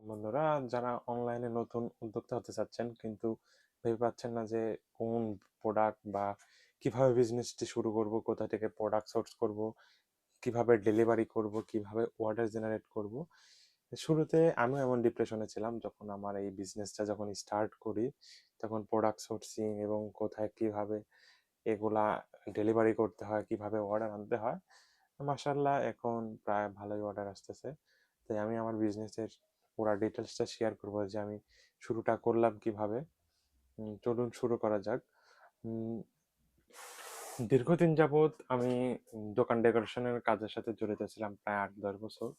বন্ধুরা, যারা অনলাইনে নতুন উদ্যোক্তা হতে চাচ্ছেন কিন্তু ভেবে পাচ্ছেন না যে কোন প্রোডাক্ট বা কিভাবে বিজনেসটি শুরু করব, কোথা থেকে প্রোডাক্ট সোর্স করব, কিভাবে ডেলিভারি করব, কিভাবে অর্ডার জেনারেট করব। শুরুতে আমিও এমন ডিপ্রেশনে ছিলাম যখন আমার এই বিজনেসটা যখন স্টার্ট করি, তখন প্রোডাক্ট সোর্সিং এবং কোথায় কিভাবে এগুলা ডেলিভারি করতে হয়, কিভাবে অর্ডার আনতে হয়। মাশাআল্লাহ এখন প্রায় ভালোই অর্ডার আসতেছে। তাই আমি আমার বিজনেসের পুরা ডিটেলসটা শেয়ার করব যে আমি শুরুটা করলাম কিভাবে। চলুন শুরু করা যাক। উম, দীর্ঘদিন যাবৎ আমি দোকান ডেকোরেশনের কাজের সাথে জড়িত ছিলাম প্রায় 8-10 বছর।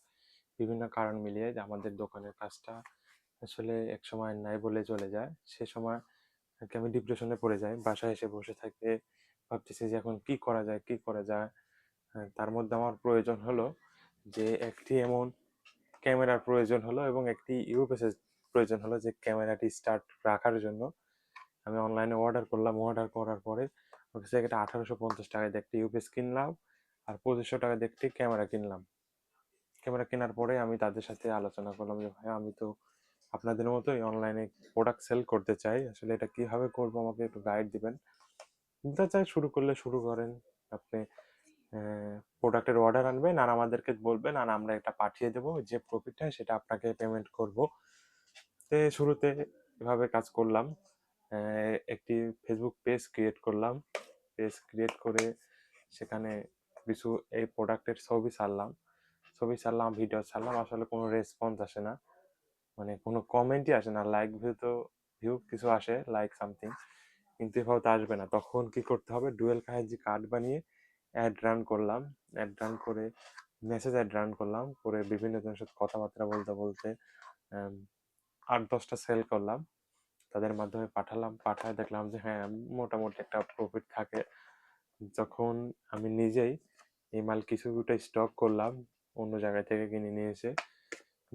বিভিন্ন কারণ মিলিয়ে যে আমাদের দোকানের কাজটা আসলে এক সময় নাই বলে চলে যায়। সে সময় আর কি আমি ডিপ্রেশনে পড়ে যাই। বাসায় এসে বসে থাকতে ভাবতেছি যে এখন কি করা যায়, কি করা যায়। তার মধ্যে আমার প্রয়োজন হলো যে একটি এমন ক্যামেরার প্রয়োজন হলো এবং একটি ইউপিএস প্রয়োজন হলো, যে ক্যামেরাটি স্টার্ট রাখার জন্য আমি অনলাইনে অর্ডার করলাম। অর্ডার করার পরে ওর কাছে একটা 1850 টাকায় দিয়ে একটি ইউপিএস কিনলাম, আর 2500 টাকা দিয়ে একটি ক্যামেরা কিনলাম। ক্যামেরা কেনার পরে আমি তাদের সাথে আলোচনা করলাম যে ভাই, আমি তো আপনাদের মতোই অনলাইনে প্রোডাক্ট সেল করতে চাই, আসলে এটা কিভাবে করবো আমাকে একটু গাইড দিবেন। বলতে চাই শুরু করলে শুরু করেন, আপনি প্রোডাক্টের অর্ডার আনবেন আর আমাদেরকে বলবেন, আর আমরা এটা পাঠিয়ে দেবো, যে প্রফিট হয় সেটা আপনাকে পেমেন্ট করব। শুরুতে এভাবে কাজ করলাম। একটি ফেসবুক পেজ ক্রিয়েট করলাম। পেজ ক্রিয়েট করে সেখানে কিছু এই প্রোডাক্টের ছবি ছাড়লাম, ভিডিও ছাড়লাম। আসলে কোনো রেসপন্স আসে না, মানে কোনো কমেন্টই আসে না। লাইক ভিউ কিছু আসে, লাইক সামথিং, কিন্তু এভাবে তো আসবে না। তখন কি করতে হবে, ডুয়েল কারেন্সি কার্ড বানিয়ে অ্যাড রান করলাম। অ্যাড রান করে মেসেজ অ্যাড রান করলাম, করে বিভিন্ন জনের সাথে কথাবার্তা বলতে বলতে 8-10টা সেল করলাম। তাদের মাধ্যমে পাঠায় দেখলাম যে হ্যাঁ, মোটামুটি একটা প্রফিট থাকে। যখন আমি নিজেই এই মাল কিছুটা স্টক করলাম, অন্য জায়গা থেকে কিনে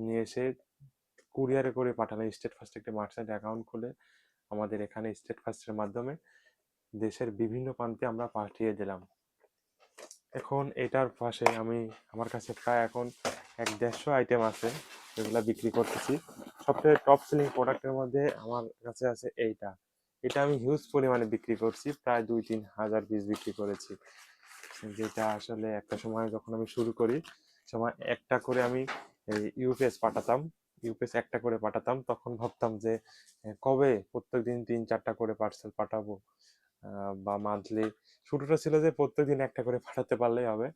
নিয়ে এসে কুরিয়ারে করে পাঠালাম। স্টেট ফার্স্ট একটি মার্চেন্ট অ্যাকাউন্ট খুলে আমাদের এখানে স্টেট ফার্স্টের মাধ্যমে দেশের বিভিন্ন প্রান্তে আমরা পাঠিয়ে দিলাম। এখন এটার পাশে আমার কাছে প্রায় এখন 1-150 আইটেম আছে, যেগুলো বিক্রি করতেছি। সবথেকে টপ সেলিং প্রোডাক্টের মধ্যে আমার কাছে আছে এটা আমি হিউজ পরিমাণে বিক্রি করছি, প্রায় 2-3 হাজার পিস বিক্রি করেছি। যেটা আসলে একটা সময় যখন আমি শুরু করি, সময় একটা করে আমি ইউপিএস পাঠাতাম। ইউপিএস একটা করে পাঠাতাম, তখন ভাবতাম যে কবে প্রত্যেকদিন 3-4টা করে পার্সেল পাঠাবো, বা মান্থলি। শুরুটা ছিল যে প্রত্যেকদিন একটা করে পাঠাতে পারলেই হবে।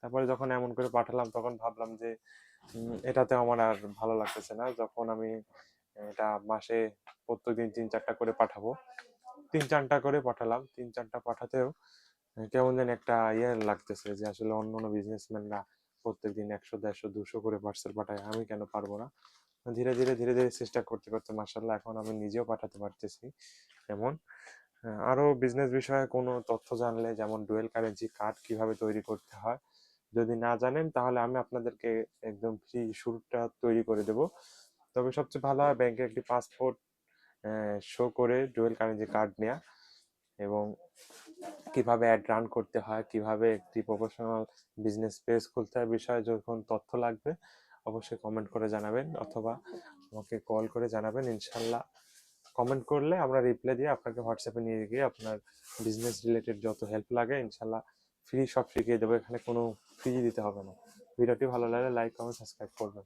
তারপরে যখন এমন করে পাঠালাম, তখন ভাবলাম যে এটাতে আমার আর ভালো লাগতেছে না। যখন আমি এটা মাসে প্রত্যেকদিন 3-4টা করে পাঠাবো, 3-4টা করে পাঠালাম। 3-4টা পাঠাতেও কেমন যেন একটা ইয়ে লাগতেছে, যে আসলে অন্য অন্য বিজনেসম্যানরা প্রত্যেকদিন 100, 150, 200 করে পার্সেল পাঠায়, আমি কেন পারবো না। ধীরে ধীরে চেষ্টা করতে করতে মাশাআল্লাহ এখন আমি নিজেও পাঠাতে পারতেছি। এমন আরো বিজনেস বিষয়ে কোনো তথ্য জানলে, যেমন ডুয়েল কারেন্সি কার্ড কিভাবে তৈরি করতে হয়, যদি না জানেন তাহলে আমি আপনাদেরকে একদম ফ্রি শুরুটা তৈরি করে দেব। তবে সবচেয়ে ভালো হয় ব্যাংকের একটি পাসপোর্ট শো করে ডুয়েল কারেন্সি কার্ড নেওয়া, এবং কিভাবে অ্যাড রান করতে হয়, কিভাবে একটি প্রফেশনাল বিজনেস পেজ খুলতে হয়, বিষয়ে যখন তথ্য লাগবে অবশ্যই কমেন্ট করে জানাবেন, অথবা আমাকে কল করে জানাবেন। ইনশাল্লাহ কমেন্ট করলে আমরা রিপ্লাই দিয়ে আপনাকে হোয়াটসঅ্যাপে নিয়ে গিয়ে আপনার বিজনেস রিলেটেড যত হেল্প লাগে ইনশাল্লাহ সব শিখিয়ে দেবো। এখানে কোনো ফি দিতে হবে না। ভিডিওটি ভালো লাগলে লাইক, কমেন্ট, সাবস্ক্রাইব করবেন।